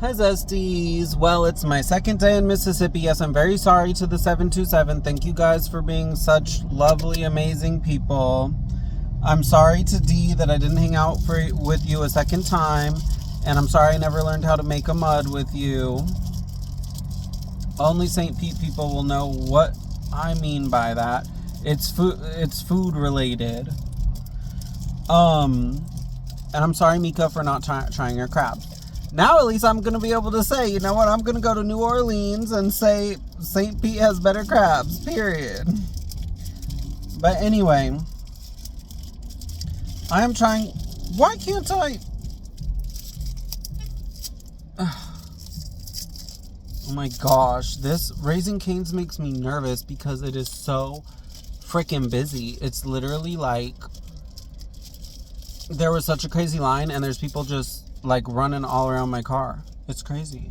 Hi Zesties. Well, it's my second day in Mississippi. Yes, I'm very sorry to the 727. Thank you guys for being such lovely, amazing people. I'm sorry to Dee that I didn't hang out with you a second time. And I'm sorry I never learned how to make a mud with you. Only St. Pete people will know what I mean by that. It's food related. And I'm sorry, Mika, for not trying your crab. Now at least I'm going to be able to say, you know what, I'm going to go to New Orleans and say St. Pete has better crabs, period. But anyway, I am trying... Why can't I... Oh my gosh, this Raising Cane's makes me nervous because it is so freaking busy. It's literally like... There was such a crazy line and there's people just... like running all around my car. It's crazy.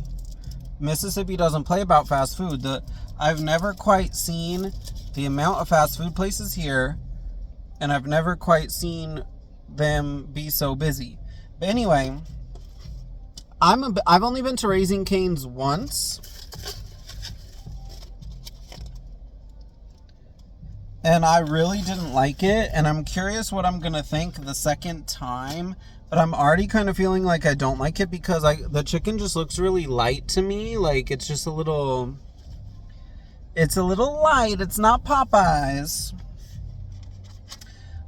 Mississippi doesn't play about fast food. I've never quite seen the amount of fast food places here, and I've never quite seen them be so busy. But anyway, I've only been to Raising Cane's once, and I really didn't like it, and I'm curious what I'm gonna think the second time. But I'm already kind of feeling like I don't like it because the chicken just looks really light to me. Like, it's just a little... It's a little light. It's not Popeyes.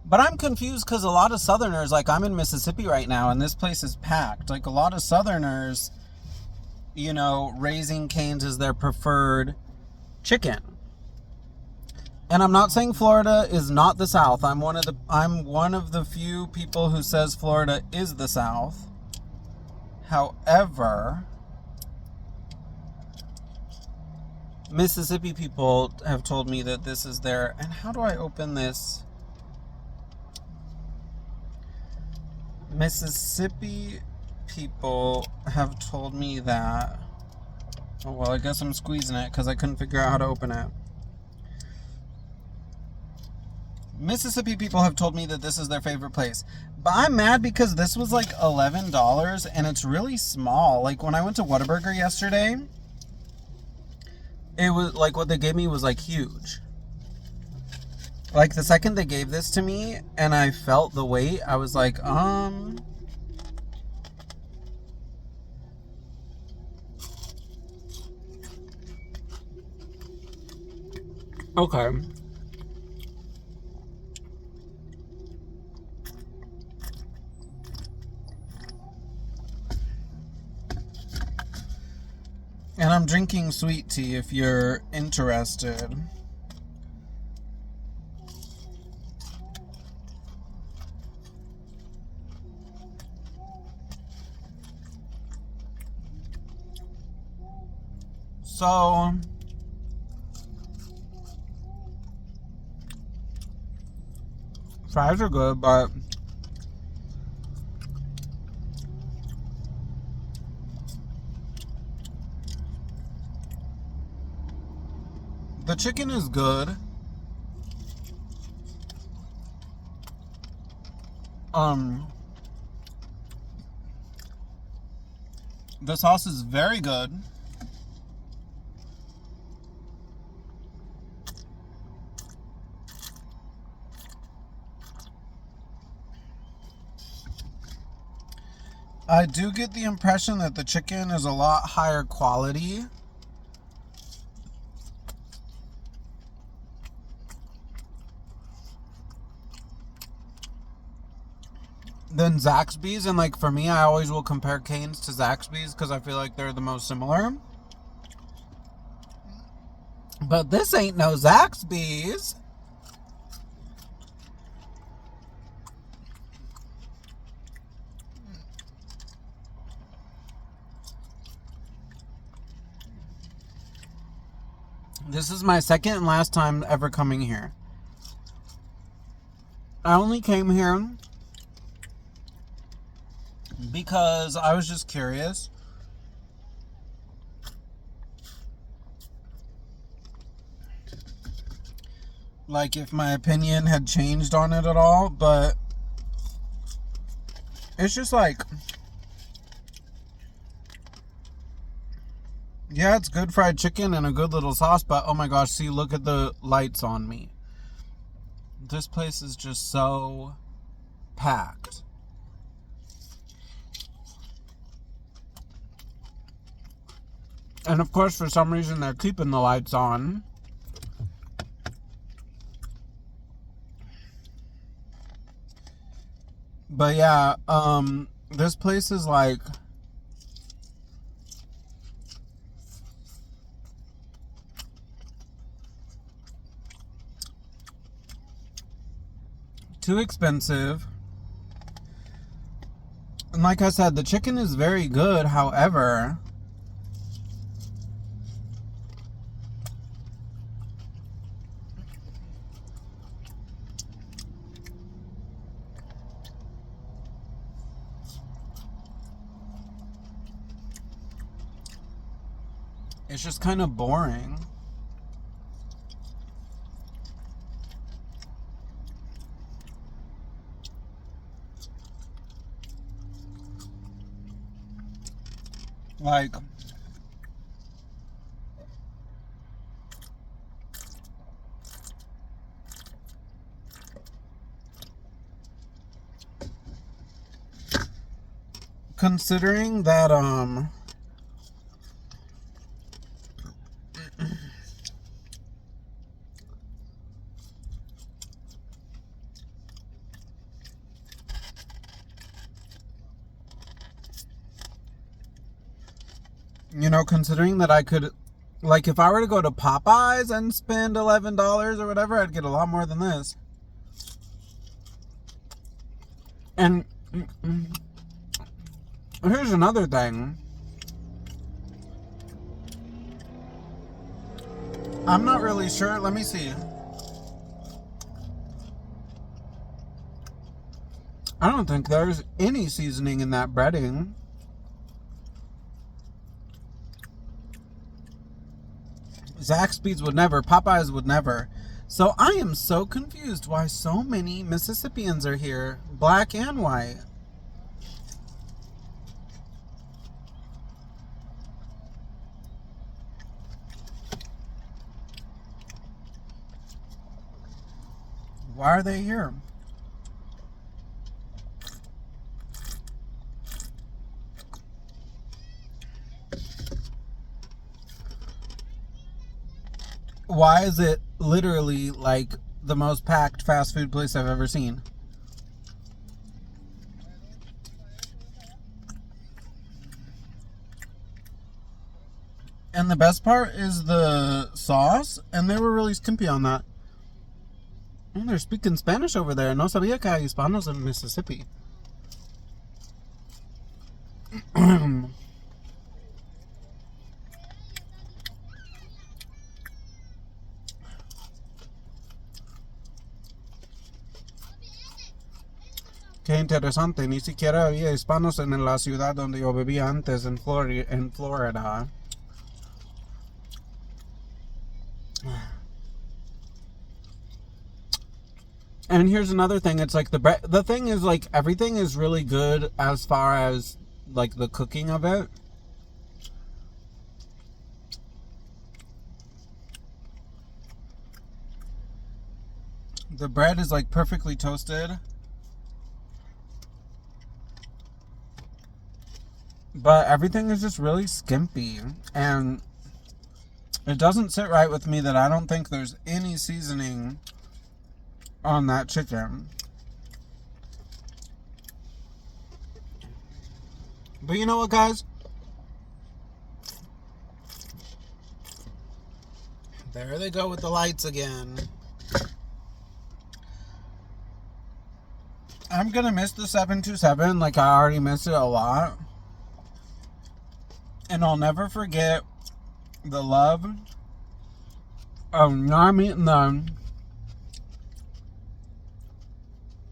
But I'm confused because a lot of Southerners... Like, I'm in Mississippi right now and this place is packed. Like, a lot of Southerners, you know, Raising Cane's is their preferred chicken. And I'm not saying Florida is not the South. I'm one of the few people who says Florida is the South. However, Mississippi people have told me that this is their... And how do I open this? Mississippi people have told me that... Oh, well, I guess I'm squeezing it because I couldn't figure out how to open it. Mississippi people have told me that this is their favorite place. But I'm mad because this was like $11 and it's really small. Like when I went to Whataburger yesterday, it was like what they gave me was like huge. Like the second they gave this to me and I felt the weight, I was like, okay. And I'm drinking sweet tea if you're interested. So, fries are good, but the chicken is good. The sauce is very good. I do get the impression that the chicken is a lot higher quality than Zaxby's, and like for me, I always will compare Cane's to Zaxby's because I feel like they're the most similar. But this ain't no Zaxby's. This is my second and last time ever coming here. I only came here because I was just curious. Like if my opinion had changed on it at all, but it's just like Yeah, it's good fried chicken and a good little sauce, but oh my gosh, see, look at the lights on me. This place is just so packed. And of course, for some reason, they're keeping the lights on. But yeah, this place is like too expensive. And like I said, the chicken is very good. However, it's just kind of boring. Like, considering that, you know, considering that I could, like, if I were to go to Popeyes and spend $11 or whatever, I'd get a lot more than this. And here's another thing. I'm not really sure. Let me see. I don't think there's any seasoning in that breading. Zaxby's would never. Popeyes would never. So I am so confused why so many Mississippians are here, black and white. Why are they here? Why is it literally like the most packed fast food place I've ever seen? And the best part is the sauce, and they were really skimpy on that. Oh, they're speaking Spanish over there. No sabía que hay hispanos in Mississippi. Qué interesante, ni siquiera había hispanos en la ciudad donde yo vivía antes, en Florida. And here's another thing, it's like the thing is, like, everything is really good as far as, like, the cooking of it. The bread is, like, perfectly toasted. But everything is just really skimpy. And it doesn't sit right with me that I don't think there's any seasoning on that chicken. But you know what, guys? There they go with the lights again. I'm gonna miss the 727. Like, I already miss it a lot. And I'll never forget the love of not eating them.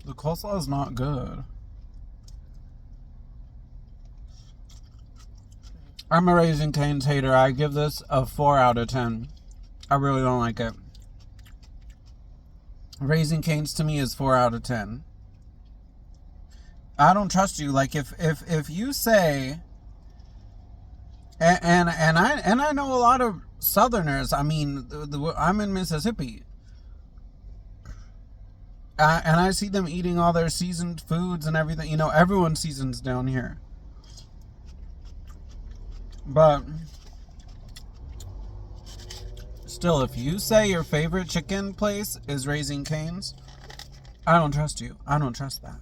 The coleslaw is not good. I'm a Raising Cane's hater. I give this a 4 out of 10. I really don't like it. Raising Cane's to me is 4 out of 10. I don't trust you. Like, if you say And I know a lot of Southerners. I mean, I'm in Mississippi, and I see them eating all their seasoned foods and everything. You know, everyone seasons down here. But still, if you say your favorite chicken place is Raising Cane's, I don't trust you. I don't trust that.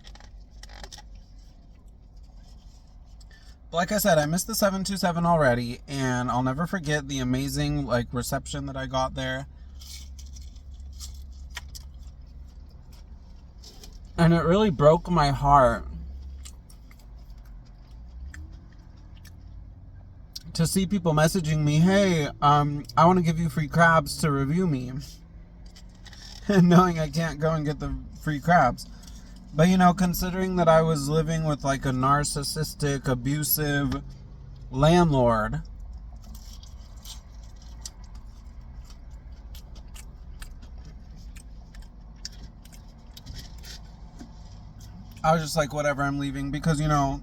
But like I said, I missed the 727 already, and I'll never forget the amazing reception that I got there. And it really broke my heart to see people messaging me, hey, I want to give you free crabs to review me. And knowing I can't go and get the free crabs. But, you know, considering that I was living with a narcissistic, abusive landlord, I was just like, whatever, I'm leaving. Because, you know,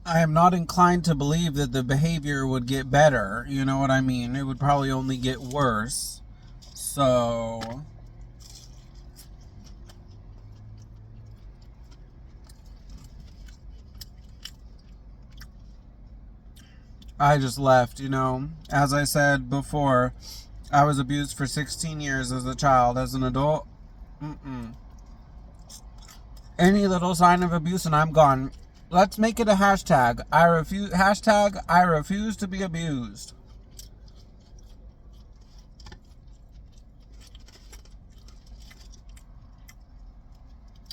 I am not inclined to believe that the behavior would get better. You know what I mean? It would probably only get worse. So I just left, you know. As I said before, I was abused for 16 years as a child. As an adult, any little sign of abuse and I'm gone. Let's make it a hashtag. Hashtag I refuse to be abused.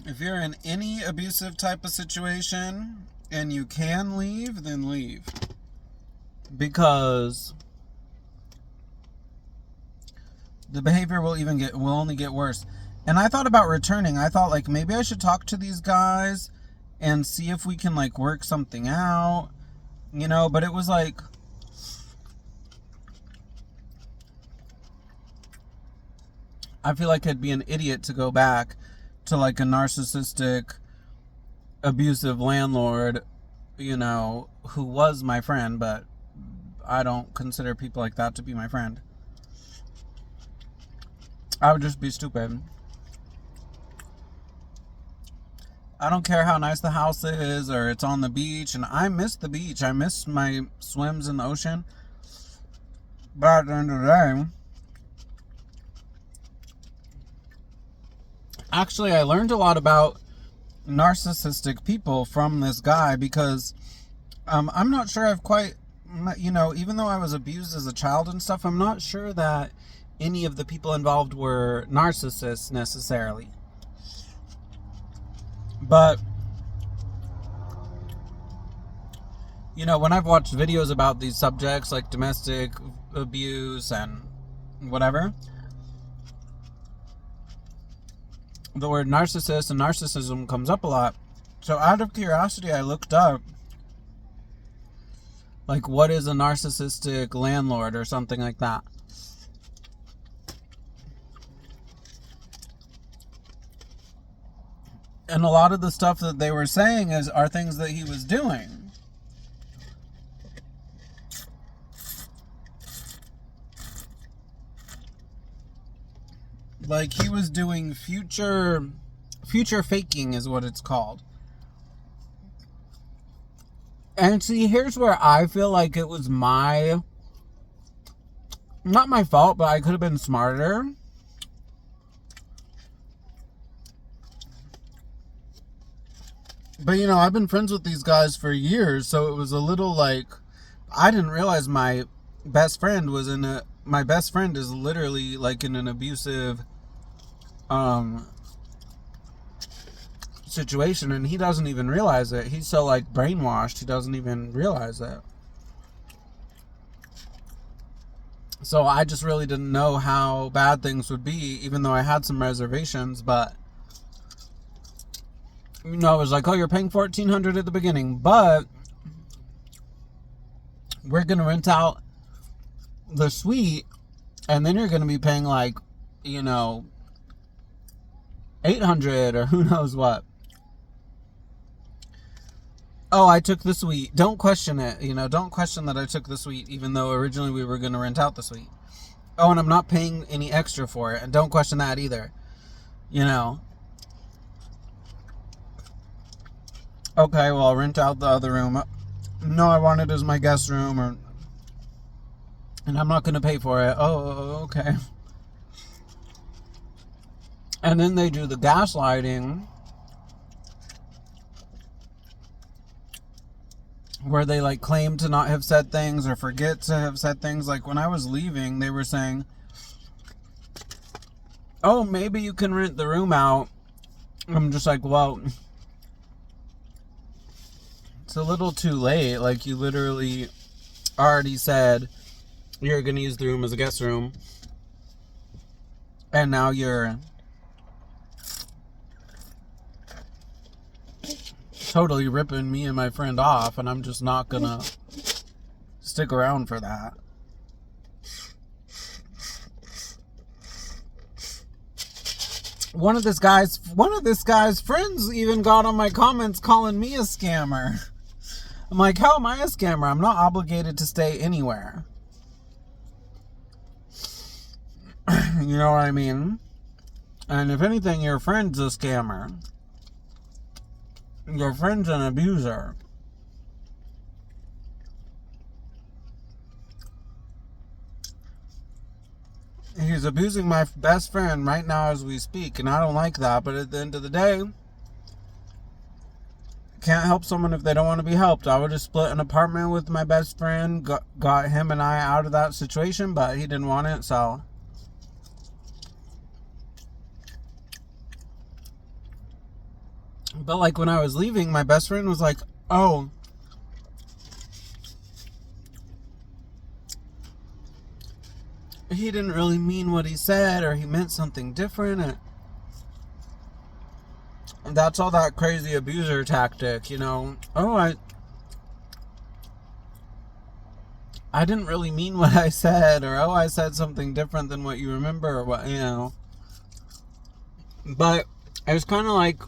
If you're in any abusive type of situation and you can leave, then leave. Because the behavior will only get worse. And I thought about returning. I thought maybe I should talk to these guys and see if we can work something out, you know, but it was I feel like I'd be an idiot to go back to a narcissistic, abusive landlord, you know, who was my friend, but I don't consider people like that to be my friend. I would just be stupid. I don't care how nice the house is or it's on the beach. And I miss the beach. I miss my swims in the ocean. But at the end of the day, actually, I learned a lot about narcissistic people from this guy because I'm not sure I've quite, you know, even though I was abused as a child and stuff, I'm not sure that any of the people involved were narcissists necessarily. But, you know, when I've watched videos about these subjects like domestic abuse and whatever, the word narcissist and narcissism comes up a lot. So out of curiosity, I looked up what is a narcissistic landlord or something like that. And a lot of the stuff that they were saying are things that he was doing. He was doing future faking is what it's called. And see, here's where I feel like it was not my fault, but I could have been smarter. But, you know, I've been friends with these guys for years, so it was a little I didn't realize my best friend my best friend is literally in an abusive situation, and he doesn't even realize it. He's so brainwashed, he doesn't even realize it. So I just really didn't know how bad things would be, even though I had some reservations. But, you know, it was oh, you're paying $1,400 at the beginning, but we're gonna rent out the suite, and then you're gonna be paying you know, 800 or who knows what. Oh, I took the suite. Don't question it. Don't question that I took the suite, even though originally we were going to rent out the suite. Oh, and I'm not paying any extra for it. And don't question that either. Okay, well, I'll rent out the other room. No, I want it as my guest room, and I'm not going to pay for it. Oh, okay. And then they do the gaslighting, where they like claim to not have said things or forget to have said things. Like when I was leaving, they were saying, oh, maybe you can rent the room out. I'm just like, well, it's a little too late. Like, you literally already said you're going to use the room as a guest room, and now you're totally ripping me and my friend off, and I'm just not gonna stick around for that. One of this guy's friends even got on my comments calling me a scammer. I'm like, how am I a scammer? I'm not obligated to stay anywhere. You know what I mean? And if anything, your friend's a scammer. Your friend's an abuser. He's abusing my best friend right now as we speak, and I don't like that. But at the end of the day, can't help someone if they don't want to be helped. I would have split an apartment with my best friend, got him and I out of that situation, but he didn't want it, so. But like when I was leaving, my best friend was like, oh, he didn't really mean what he said, or he meant something different. And that's all that crazy abuser tactic, Oh, I didn't really mean what I said, or oh, I said something different than what you remember, or what, But it was kind of like,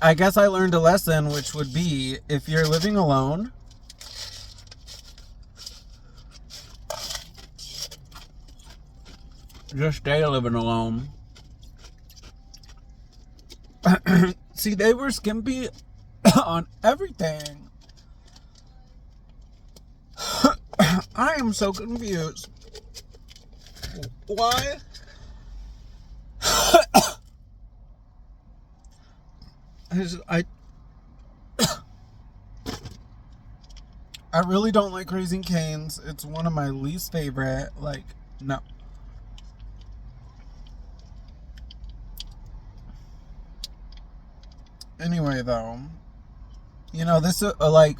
I guess I learned a lesson, which would be, if you're living alone, just stay living alone. See, they were skimpy on everything. I am so confused. Why? I really don't like Raising Cane's. It's one of my least favorite. Like, no. Anyway, though, this like,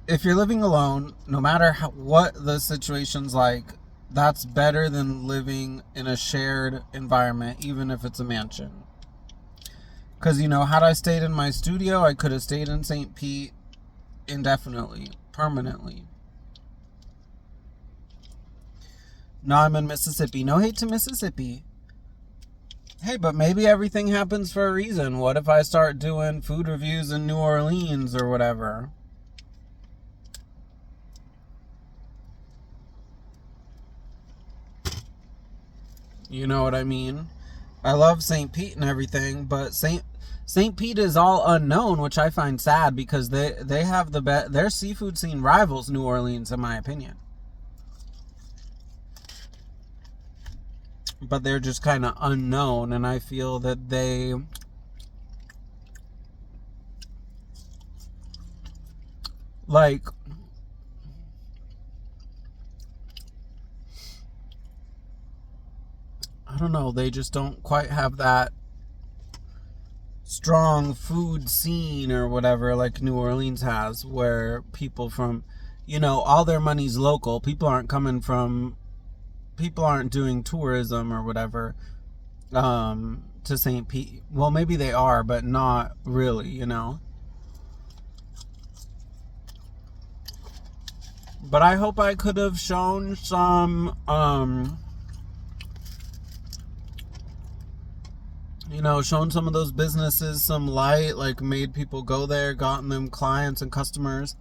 if you're living alone, no matter what the situation's like, that's better than living in a shared environment, even if it's a mansion. Because, had I stayed in my studio, I could have stayed in St. Pete indefinitely, permanently. Now I'm in Mississippi. No hate to Mississippi. Hey, but maybe everything happens for a reason. What if I start doing food reviews in New Orleans or whatever? You know what I mean? I love St. Pete and everything, but St. Pete is all unknown, which I find sad, because they have their seafood scene rivals New Orleans, in my opinion. But they're just kind of unknown, and I feel that they like, I don't know, they just don't quite have that strong food scene or whatever like New Orleans has, where people from, all their money's local. People aren't doing tourism or whatever to St. Pete. Well, maybe they are, but not really, But I hope I could have shown some, shown some of those businesses some light, like made people go there, gotten them clients and customers.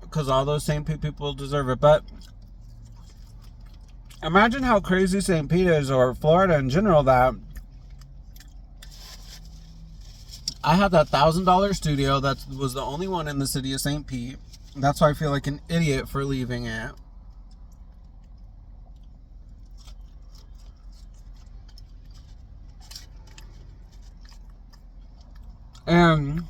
Because all those St. Pete people deserve it. But imagine how crazy St. Pete is, or Florida in general, that I had that $1,000 studio that was the only one in the city of St. Pete. That's why I feel like an idiot for leaving it. And,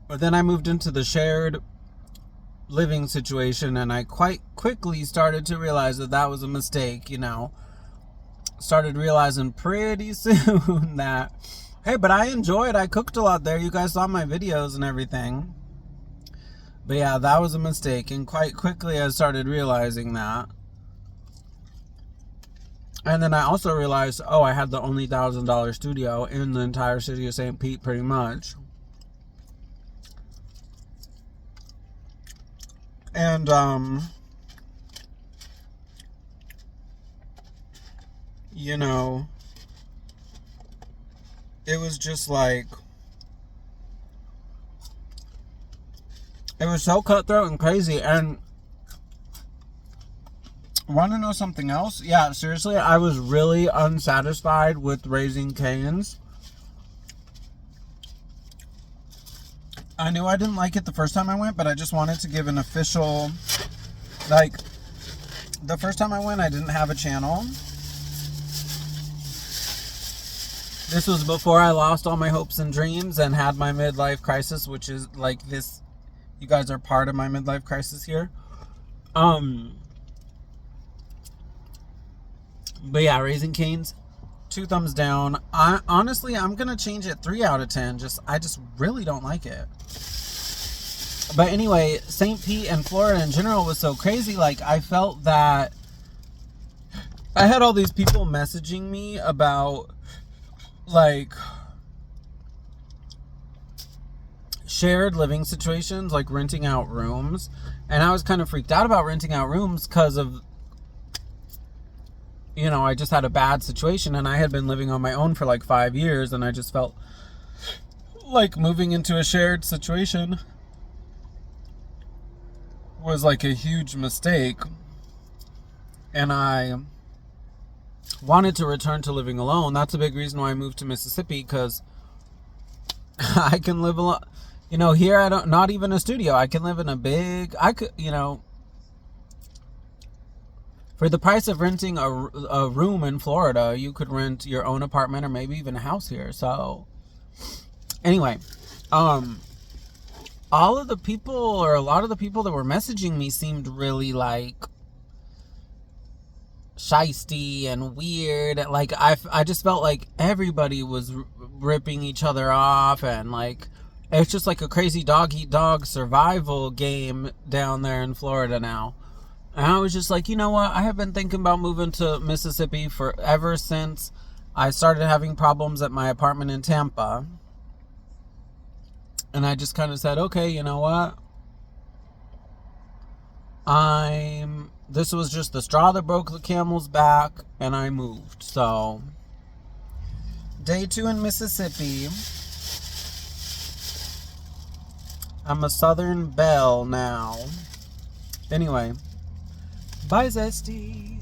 but then I moved into the shared living situation, and I quite quickly started to realize that that was a mistake, Started realizing pretty soon that, hey, but I enjoyed, I cooked a lot there. You guys saw my videos and everything. But yeah, that was a mistake, and quite quickly I started realizing that. And then I also realized, I had the only $1,000 studio in the entire city of St. Pete, pretty much. And, it was just like, it was so cutthroat and crazy. And want to know something else? Yeah, seriously, I was really unsatisfied with Raising Cane's. I knew I didn't like it the first time I went, but I just wanted to give an official, like, the first time I went, I didn't have a channel. This was before I lost all my hopes and dreams and had my midlife crisis, which is like this. You guys are part of my midlife crisis here. But yeah, Raising Cane's, 2 thumbs down. Honestly, I'm gonna change it 3 out of 10. I just really don't like it. But anyway, St. Pete and Florida in general was so crazy. Like, I felt that I had all these people messaging me about, like, shared living situations, like renting out rooms. And I was kind of freaked out about renting out rooms because of, I just had a bad situation, and I had been living on my own for like 5 years, and I just felt like moving into a shared situation was like a huge mistake. And I wanted to return to living alone. That's a big reason why I moved to Mississippi, because I can live alone. Here I don't, not even a studio. I can live in a big, for the price of renting a room in Florida, you could rent your own apartment or maybe even a house here. So, anyway, all of the people, or a lot of the people that were messaging me, seemed really like shisty and weird. Like, I just felt like everybody was ripping each other off, and like, it's just like a crazy dog eat dog survival game down there in Florida now. And I was just like, you know what? I have been thinking about moving to Mississippi ever since I started having problems at my apartment in Tampa. And I just kind of said, okay, you know what? This was just the straw that broke the camel's back, and I moved. So, day 2 in Mississippi. I'm a Southern belle now. Anyway. Bye, Zesty.